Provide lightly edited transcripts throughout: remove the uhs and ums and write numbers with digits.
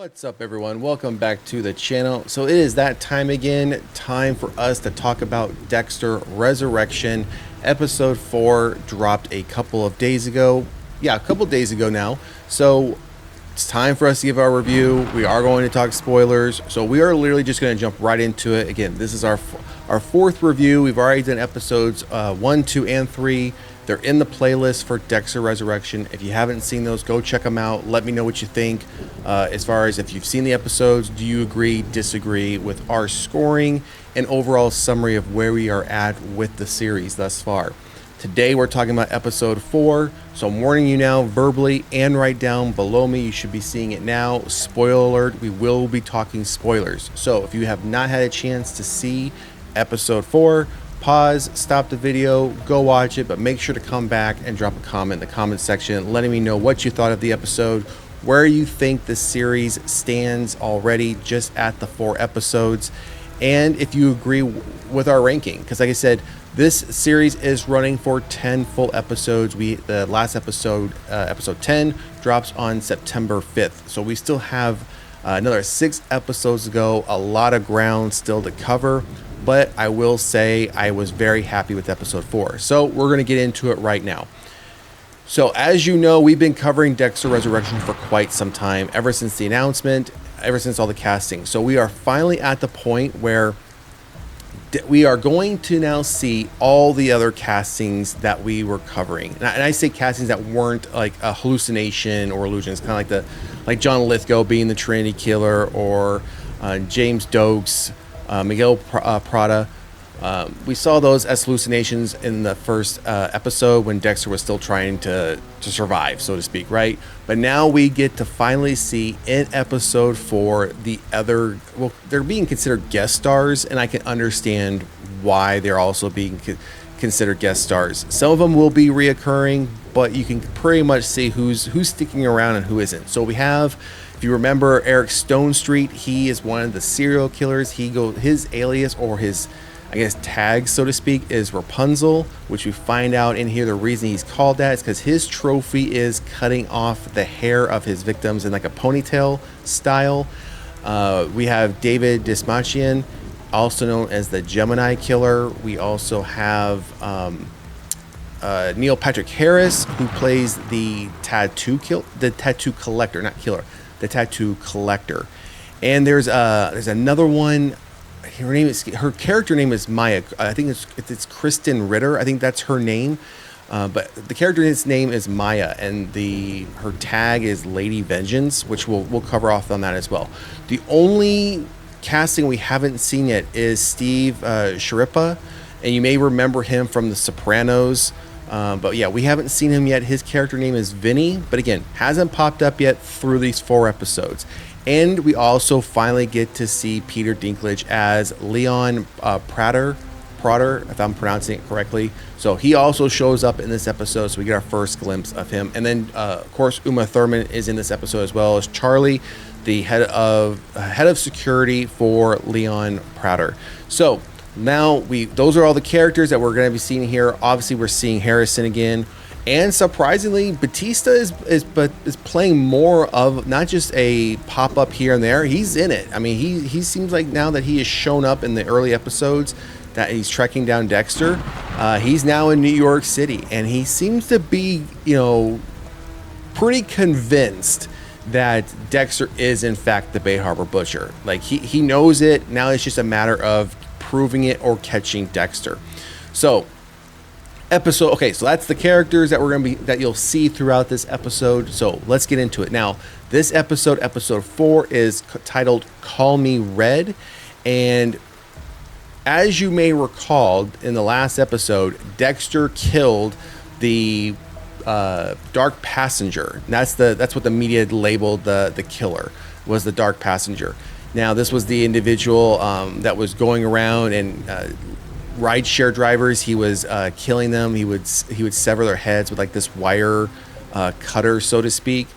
What's up, everyone? Welcome back to the channel. So it is that time again, time for us to talk about Dexter Resurrection. Episode 4 dropped a couple of days ago. Yeah, a couple of days ago now. So it's time for us to give our review. We are going to talk spoilers. So we are literally just going to jump right into it. Again, this is our fourth review. We've already done episodes 1, 2, and 3. They're in the playlist for Dexter Resurrection. If you haven't seen those, go check them out. Let me know what you think. As far as if you've seen the episodes, do you agree, disagree with our scoring and overall summary of where we are at with the series thus far. Today we're talking about episode 4, so I'm warning you now verbally and right down below me. You should be seeing it now. Spoiler alert, we will be talking spoilers. So if you have not had a chance to see episode 4, pause, stop the video, go watch it, but make sure to come back and drop a comment in the comment section letting me know what you thought of the episode, where you think the series stands already just at the 4 episodes, and if you agree with our ranking. Because like I said, this series is running for 10 full episodes. The last episode, episode 10, drops on September 5th. So we still have another 6 episodes to go, a lot of ground still to cover. But I will say I was very happy with episode 4. So we're going to get into it right now. So as you know, we've been covering Dexter Resurrection for quite some time, ever since the announcement, ever since all the casting. So we are finally at the point where we are going to now see all the other castings that we were covering. And I say castings that weren't like a hallucination or illusion. It's kind of like John Lithgow being the Trinity Killer, or James Dokes, Miguel Prada. We saw those as hallucinations in the first episode when Dexter was still trying to survive, so to speak, right? But now we get to finally see in episode 4 the other, well, they're being considered guest stars, and I can understand why they're also being considered guest stars. Some of them will be reoccurring, but you can pretty much see who's sticking around and who isn't. So we have, if you remember, Eric Stonestreet. He is one of the serial killers. His alias, or his, I guess, tag, so to speak, is Rapunzel, which we find out in here the reason he's called that is because his trophy is cutting off the hair of his victims in like a ponytail style. We have David Dismachian, also known as the Gemini Killer. We also have Neil Patrick Harris, who plays the tattoo collector, not killer, the tattoo collector. And there's another one. Her character name is Maya. I think it's Kristen Ritter. I think that's her name. But the character's name is Maya, and her tag is Lady Vengeance, which we'll cover off on that as well. The only casting we haven't seen yet is Steve Sciarippa, and you may remember him from The Sopranos. But yeah, we haven't seen him yet. His character name is Vinny, but again, hasn't popped up yet through these 4 episodes. And we also finally get to see Peter Dinklage as Leon Prater, if I'm pronouncing it correctly. So he also shows up in this episode, so we get our first glimpse of him. And then, of course, Uma Thurman is in this episode as well as Charlie, the head of security for Leon Prater. So now those are all the characters that we're going to be seeing here. Obviously, we're seeing Harrison again. And surprisingly, Batista is playing more of not just a pop-up here and there. He's in it. I mean, he seems like now that he has shown up in the early episodes that he's tracking down Dexter. He's now in New York City, and he seems to be, pretty convinced that Dexter is in fact the Bay Harbor Butcher. Like he knows it. Now it's just a matter of proving it or catching Dexter. So so that's the characters that you'll see throughout this episode. So let's get into it. Now, this episode 4, is titled Call Me Red. And as you may recall, in the last episode, Dexter killed the Dark Passenger. And that's what the media labeled the killer, was the Dark Passenger. Now, this was the individual that was going around and rideshare drivers. He was killing them. He would sever their heads with like this wire cutter, so to speak.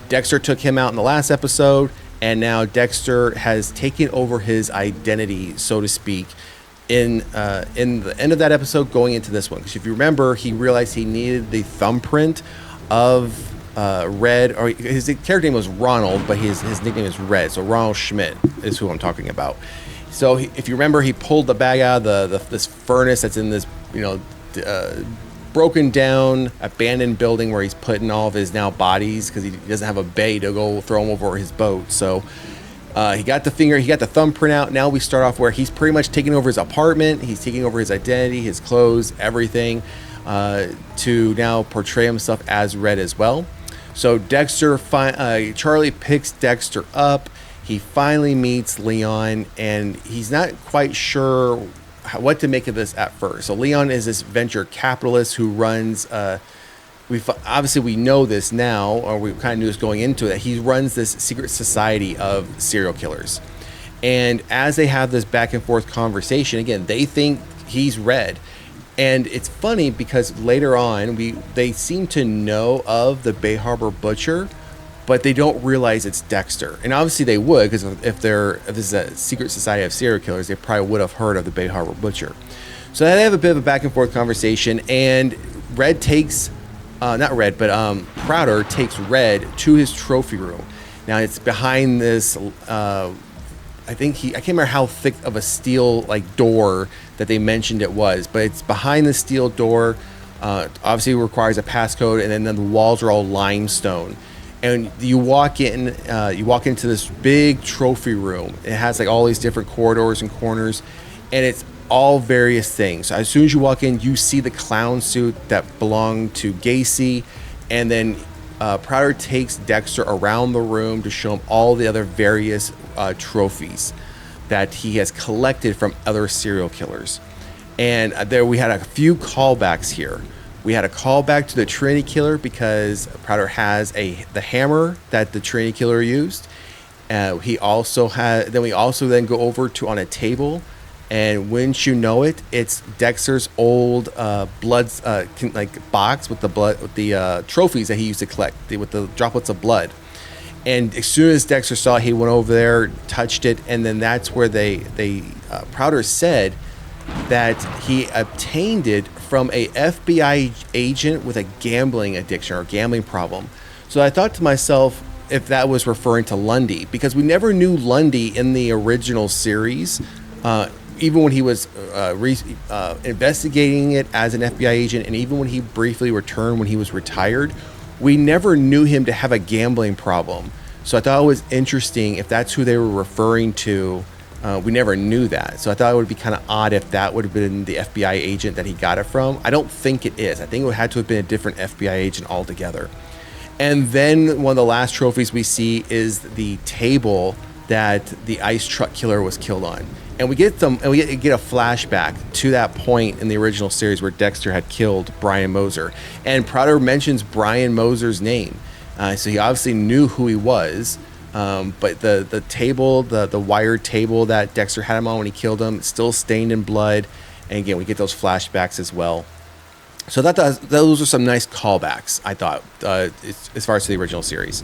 Dexter took him out in the last episode, and now Dexter has taken over his identity, so to speak, in the end of that episode going into this one. Because if you remember, he realized he needed the thumbprint of Red, or his character name was Ronald, but his nickname is Red. So Ronald Schmidt is who I'm talking about. So if you remember, he pulled the bag out of this furnace that's in this, broken down, abandoned building where he's putting all of his now bodies because he doesn't have a bay to go throw them over his boat. So he got the thumbprint out. Now we start off where he's pretty much taking over his apartment. He's taking over his identity, his clothes, everything, to now portray himself as Red as well. So Charlie picks Dexter up. He finally meets Leon, and he's not quite sure what to make of this at first. So Leon is this venture capitalist who runs. We know this now, or we kind of knew this going into it. He runs this secret society of serial killers, and as they have this back and forth conversation, again, they think he's Red. And it's funny because later on, they seem to know of the Bay Harbor Butcher, but they don't realize it's Dexter. And obviously they would, because if this is a secret society of serial killers, they probably would have heard of the Bay Harbor Butcher. So they have a bit of a back and forth conversation, and Prouder takes Red to his trophy room. Now it's behind this, I can't remember how thick of a steel door that they mentioned it was, but it's behind the steel door. Obviously it requires a passcode, and then the walls are all limestone. And you walk into this big trophy room. It has all these different corridors and corners, and it's all various things. So as soon as you walk in, you see the clown suit that belonged to Gacy, and then Prouder takes Dexter around the room to show him all the other various trophies that he has collected from other serial killers. And there we had a few callbacks here. We had a callback to the Trinity Killer because Prouder has the hammer that the Trinity Killer used. We also then go over to on a table, and wouldn't you know it, it's Dexter's old box with the trophies that he used to collect with the droplets of blood. And as soon as Dexter saw it, he went over there, touched it, and then that's where Prouder said that he obtained it from a FBI agent with a gambling addiction or gambling problem. So I thought to myself if that was referring to Lundy, because we never knew Lundy in the original series. Even when he was investigating it as an FBI agent, and even when he briefly returned when he was retired, we never knew him to have a gambling problem. So I thought it was interesting if that's who they were referring to. We never knew that. So I thought it would be kind of odd if that would have been the FBI agent that he got it from. I don't think it is. I think it had to have been a different FBI agent altogether. And then one of the last trophies we see is the table that the ice truck killer was killed on. And we get a flashback to that point in the original series where Dexter had killed Brian Moser. And Prouder mentions Brian Moser's name. So he obviously knew who he was. But the table, the wired table that Dexter had him on when he killed him, still stained in blood. And again, we get those flashbacks as well. So those are some nice callbacks, I thought, as far as the original series.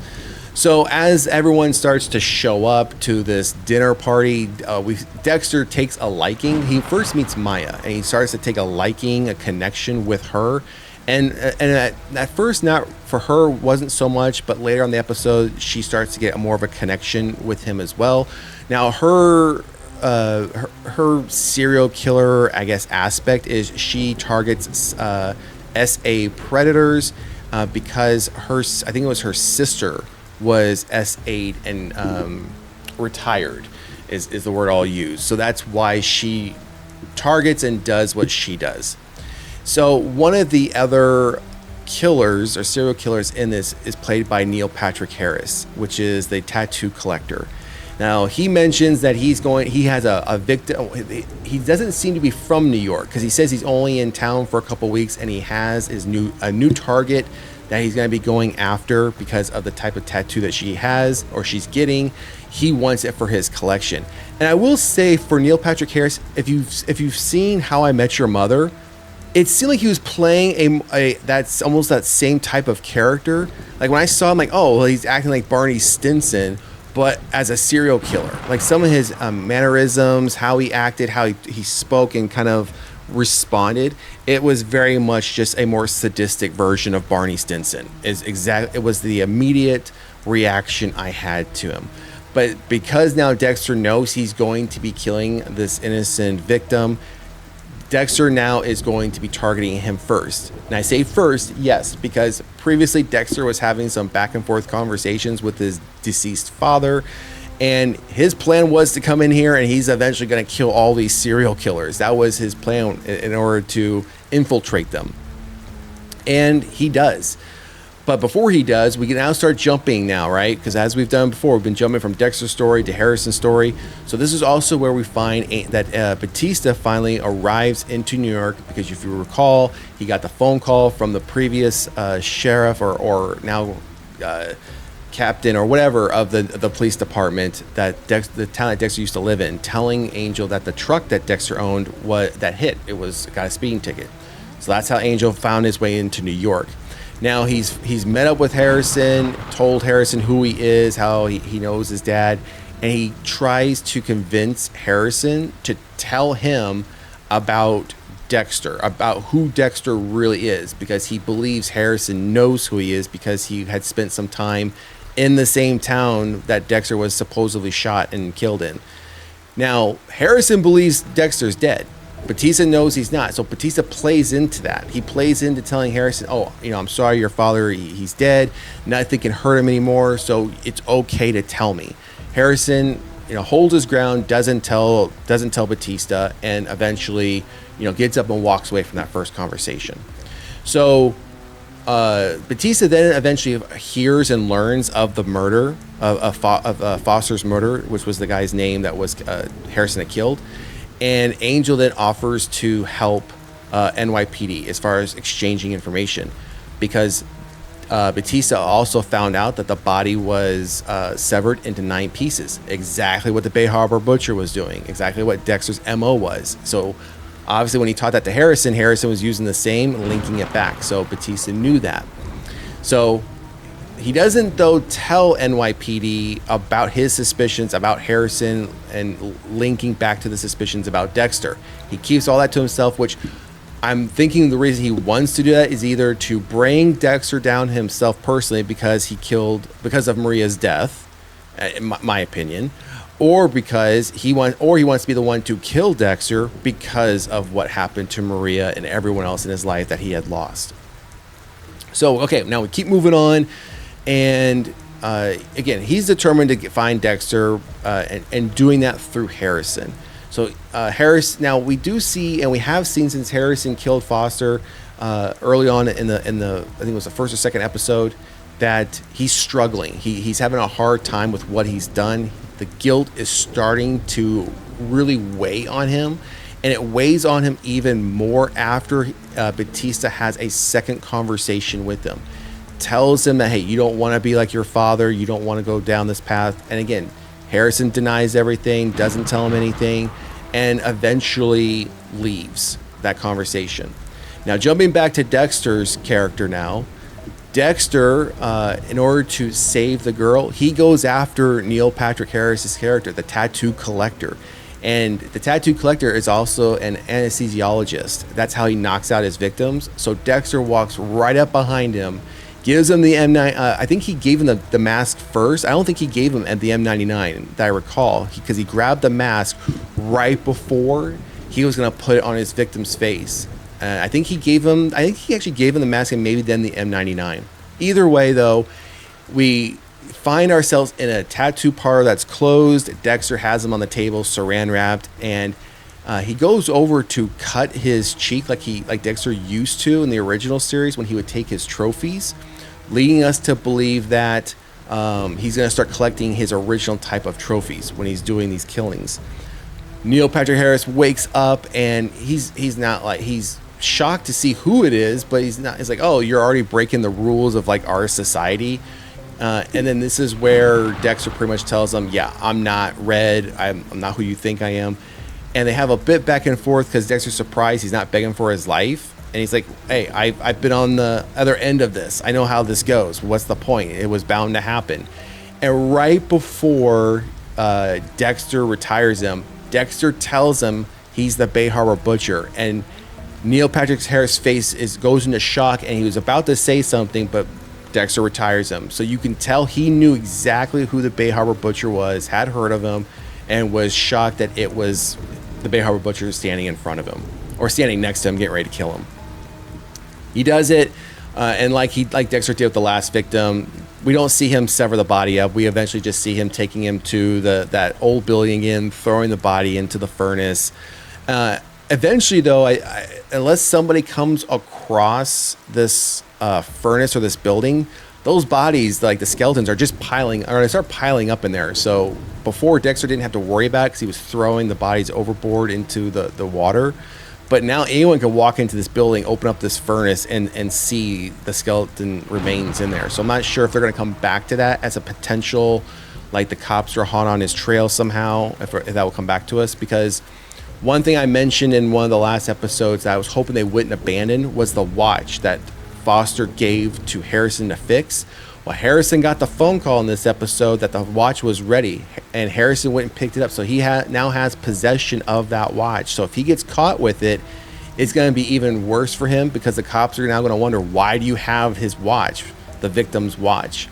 So as everyone starts to show up to this dinner party, Dexter takes a liking. He first meets Maya, and he starts to take a connection with her. And at first, not for her, wasn't so much, but later on the episode, she starts to get more of a connection with him as well. Now, her serial killer, I guess, aspect is she targets SA predators because I think it was her sister was SA'd and retired is the word I'll use. So that's why she targets and does what she does. So one of the other killers or serial killers in this is played by Neil Patrick Harris, which is the tattoo collector. Now he mentions that he has a victim. He doesn't seem to be from New York because he says he's only in town for a couple weeks, and he has a new target that he's going to be going after because of the type of tattoo that she has or she's getting. He wants it for his collection. And I will say for Neil Patrick Harris, if you've seen How I Met Your Mother, it seemed like he was playing that's almost that same type of character. Like when I saw him, like, oh, well, he's acting like Barney Stinson, but as a serial killer. Like some of his mannerisms, how he acted, how he spoke, and kind of responded, it was very much just a more sadistic version of Barney Stinson. It was the immediate reaction I had to him. But because now Dexter knows he's going to be killing this innocent victim, Dexter now is going to be targeting him first. And I say first, yes, because previously Dexter was having some back and forth conversations with his deceased father, and his plan was to come in here and he's eventually going to kill all these serial killers. That was his plan in order to infiltrate them. And he does. But before he does, we can now start jumping now, right? Because as we've done before, we've been jumping from Dexter's story to Harrison's story. So this is also where we find that Batista finally arrives into New York, because if you recall, he got the phone call from the previous sheriff or now captain or whatever of the police department that the town that Dexter used to live in, telling Angel that the truck that Dexter owned got a speeding ticket. So that's how Angel found his way into New York. Now he's met up with Harrison, told Harrison who he is, how he knows his dad, and he tries to convince Harrison to tell him about Dexter, about who Dexter really is, because he believes Harrison knows who he is because he had spent some time in the same town that Dexter was supposedly shot and killed in. Now, Harrison believes Dexter's dead. Batista knows he's not, so Batista plays into that. He plays into telling Harrison, "Oh, I'm sorry, your father, he's dead. Nothing can hurt him anymore, so it's okay to tell me." Harrison, holds his ground, doesn't tell Batista, and eventually, gets up and walks away from that first conversation. So, Batista then eventually hears and learns of the murder of Foster's murder, which was the guy's name that was Harrison had killed. And Angel then offers to help NYPD as far as exchanging information, because Batista also found out that the body was severed into 9 pieces, exactly what the Bay Harbor Butcher was doing, exactly what Dexter's MO was. So obviously when he taught that to Harrison was using the same, linking it back. So Batista knew that. So he doesn't, though, tell NYPD about his suspicions about Harrison and linking back to the suspicions about Dexter. He keeps all that to himself, which I'm thinking the reason he wants to do that is either to bring Dexter down himself personally because of Maria's death, in my opinion, or because he wants to be the one to kill Dexter because of what happened to Maria and everyone else in his life that he had lost. So, okay, now we keep moving on. And again, he's determined to find Dexter and doing that through Harrison. So now we do see, and we have seen since Harrison killed Foster early on in the I think it was the first or second episode, that he's struggling. He's having a hard time with what he's done. The guilt is starting to really weigh on him, and it weighs on him even more after Batista has a second conversation with him. Tells him that, hey, you don't want to be like your father, you don't want to go down this path. And again, Harrison denies everything, doesn't tell him anything, and eventually leaves that conversation. Now, jumping back to Dexter's character now, Dexter, in order to save the girl, he goes after Neil Patrick Harris's character, the tattoo collector. And the tattoo collector is also an anesthesiologist. That's how he knocks out his victims. So Dexter walks right up behind him, gives him the M9. I think he gave him the mask first. I don't think he gave him the M99 that I recall, because he grabbed the mask right before he was going to put it on his victim's face. I think he actually gave him the mask and maybe then the M99. Either way, though, we find ourselves in a tattoo parlor that's closed. Dexter has him on the table, saran wrapped, and he goes over to cut his cheek like Dexter used to in the original series when he would take his trophies, leading us to believe that he's going to start collecting his original type of trophies when he's doing these killings. Neil Patrick Harris wakes up and he's shocked to see who it is, but he's not. It's like, oh, you're already breaking the rules of like our society. And then this is where Dexter pretty much tells him, yeah, I'm not Red. I'm not who you think I am. And they have a bit back and forth because Dexter's surprised he's not begging for his life. And he's like, hey, I've been on the other end of this. I know how this goes. What's the point? It was bound to happen. And right before Dexter retires him, Dexter tells him he's the Bay Harbor Butcher. And Neil Patrick Harris' face goes into shock, and he was about to say something, but Dexter retires him. So you can tell he knew exactly who the Bay Harbor Butcher was, had heard of him, and was shocked that it was the Bay Harbor Butcher standing in front of him, or standing next to him, getting ready to kill him. He does it, and like Dexter did with the last victim, we don't see him sever the body up. We eventually just see him taking him to that old building again, throwing the body into the furnace. Eventually, though, unless somebody comes across this furnace or this building, those bodies, like the skeletons, are just they start piling up in there. So before, Dexter didn't have to worry about it because he was throwing the bodies overboard into the water. But now anyone can walk into this building, open up this furnace, and see the skeleton remains in there. So I'm not sure if they're going to come back to that as a potential, like the cops are hot on his trail somehow, if that will come back to us. Because one thing I mentioned in one of the last episodes that I was hoping they wouldn't abandon was the watch that Foster gave to Harrison to fix. Well, Harrison got the phone call in this episode that the watch was ready, and Harrison went and picked it up. So he now has possession of that watch. So if he gets caught with it, it's going to be even worse for him, because the cops are now going to wonder, why do you have his watch, the victim's watch?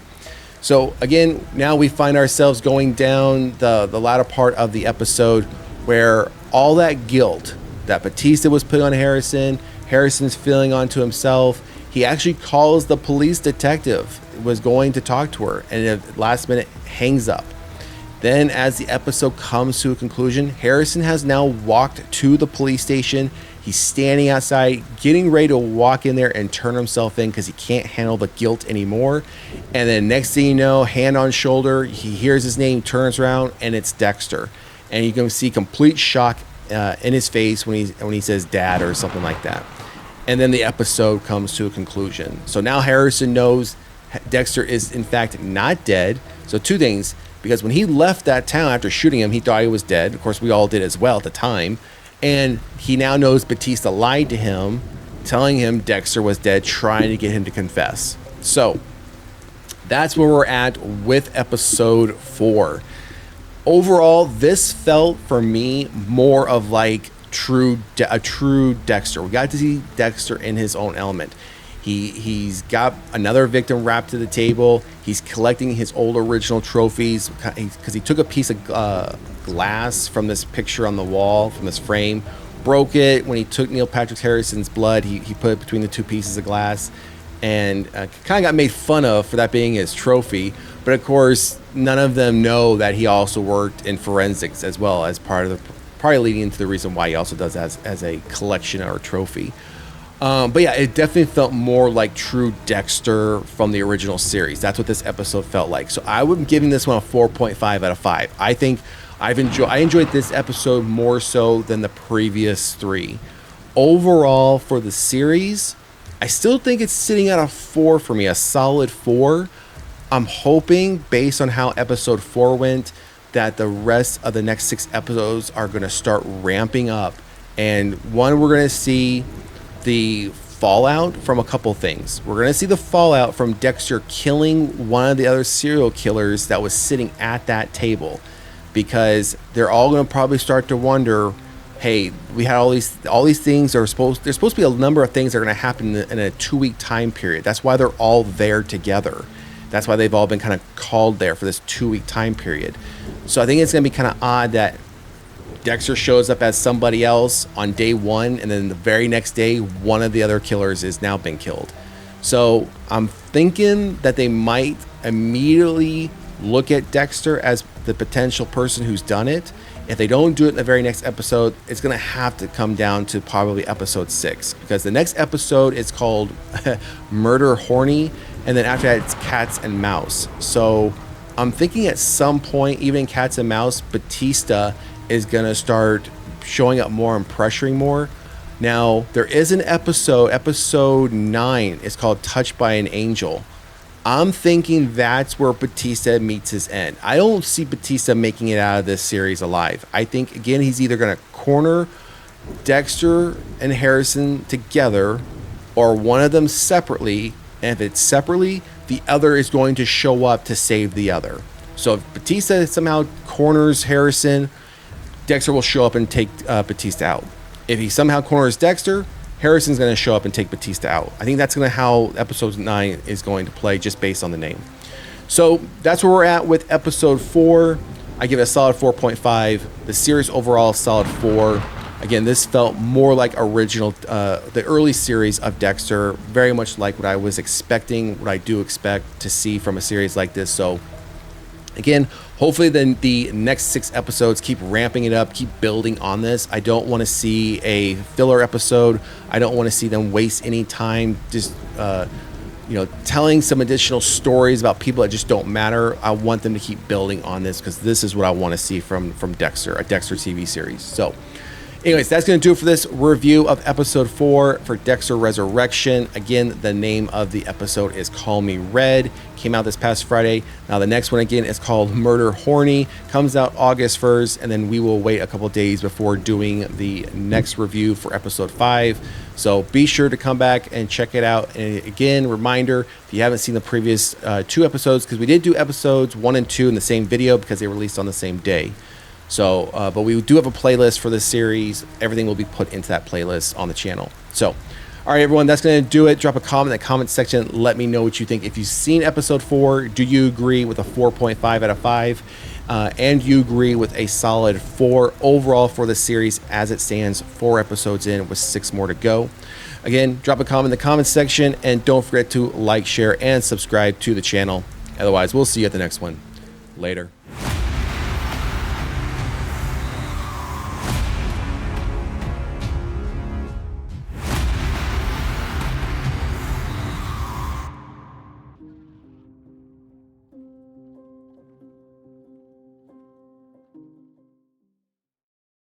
So again, now we find ourselves going down the latter part of the episode, where all that guilt that Batista was putting on Harrison's feeling onto himself. He actually calls the police detective, was going to talk to her, and at the last minute hangs up. Then as the episode comes to a conclusion, Harrison has now walked to the police station. He's standing outside, getting ready to walk in there and turn himself in because he can't handle the guilt anymore. And then next thing you know, hand on shoulder, he hears his name, turns around, and it's Dexter. And you can see complete shock in his face when he says dad or something like that. And then the episode comes to a conclusion. So now Harrison knows Dexter is in fact not dead. So two things, because when he left that town after shooting him, he thought he was dead. Of course, we all did as well at the time. And he now knows Batista lied to him, telling him Dexter was dead, trying to get him to confess. So that's where we're at with episode 4. Overall, this felt for me more of like a true Dexter. We got to see Dexter in his own element. He's got another victim wrapped to the table. He's collecting his old original trophies because he took a piece of glass from this picture on the wall, from this frame, broke it. When he took Neil Patrick Harrison's blood, he put it between the two pieces of glass, and kind of got made fun of for that being his trophy. But of course, none of them know that he also worked in forensics as well, as part of probably leading into the reason why he also does as a collection or a trophy. But yeah, it definitely felt more like true Dexter from the original series. That's what this episode felt like. So I would be giving this one a 4.5 out of 5. I think I enjoyed this episode more so than the previous 3. Overall, for the series, I still think it's sitting at a 4 for me, a solid 4. I'm hoping, based on how episode 4 went, that the rest of the next 6 episodes are going to start ramping up. And one, we're going to see the fallout from a couple things. We're going to see the fallout from Dexter killing one of the other serial killers that was sitting at that table, because they're all going to probably start to wonder, hey, we had all these things there's supposed to be a number of things that are going to happen in a 2-week time period. That's why they're all there together. That's why they've all been kind of called there for this 2-week time period. So I think it's going to be kind of odd that Dexter shows up as somebody else on day 1, and then the very next day, one of the other killers is now been killed. So I'm thinking that they might immediately look at Dexter as the potential person who's done it. If they don't do it in the very next episode, it's going to have to come down to probably episode 6, because the next episode is called Murder Horny, and then after that it's Cats and Mouse. So I'm thinking at some point, even in Cats and Mouse, Batista is going to start showing up more and pressuring more. Now, there is an episode 9, it's called Touched by an Angel. I'm thinking that's where Batista meets his end. I don't see Batista making it out of this series alive. I think, again, he's either going to corner Dexter and Harrison together, or one of them separately. And if it's separately, the other is going to show up to save the other. So if Batista somehow corners Harrison, Dexter will show up and take Batista out. If he somehow corners Dexter, Harrison's going to show up and take Batista out. I think that's going to how episode 9 is going to play, just based on the name. So that's where we're at with episode 4. I give it a solid 4.5. The series overall, solid 4. Again, this felt more like original, the early series of Dexter, very much like what I was expecting, what I do expect to see from a series like this. So again, hopefully then the next 6 episodes keep ramping it up, keep building on this. I don't want to see a filler episode. I don't want to see them waste any time just telling some additional stories about people that just don't matter. I want them to keep building on this, because this is what I want to see from Dexter, a Dexter TV series. So anyways, that's going to do it for this review of episode 4 for Dexter Resurrection. Again, the name of the episode is Call Me Red. Came out this past Friday. Now the next one again is called Murder Horny. Comes out August 1st, and then we will wait a couple days before doing the next review for episode 5. So be sure to come back and check it out. And again, reminder, if you haven't seen the previous 2 episodes, because we did do episodes 1 and 2 in the same video because they released on the same day. So, but we do have a playlist for this series. Everything will be put into that playlist on the channel. So, all right, everyone, that's going to do it. Drop a comment in the comment section. Let me know what you think. If you've seen episode 4, do you agree with a 4.5 out of 5? And you agree with a solid 4 overall for the series as it stands, 4 episodes in with 6 more to go. Again, drop a comment in the comment section, and don't forget to like, share, and subscribe to the channel. Otherwise, we'll see you at the next one. Later.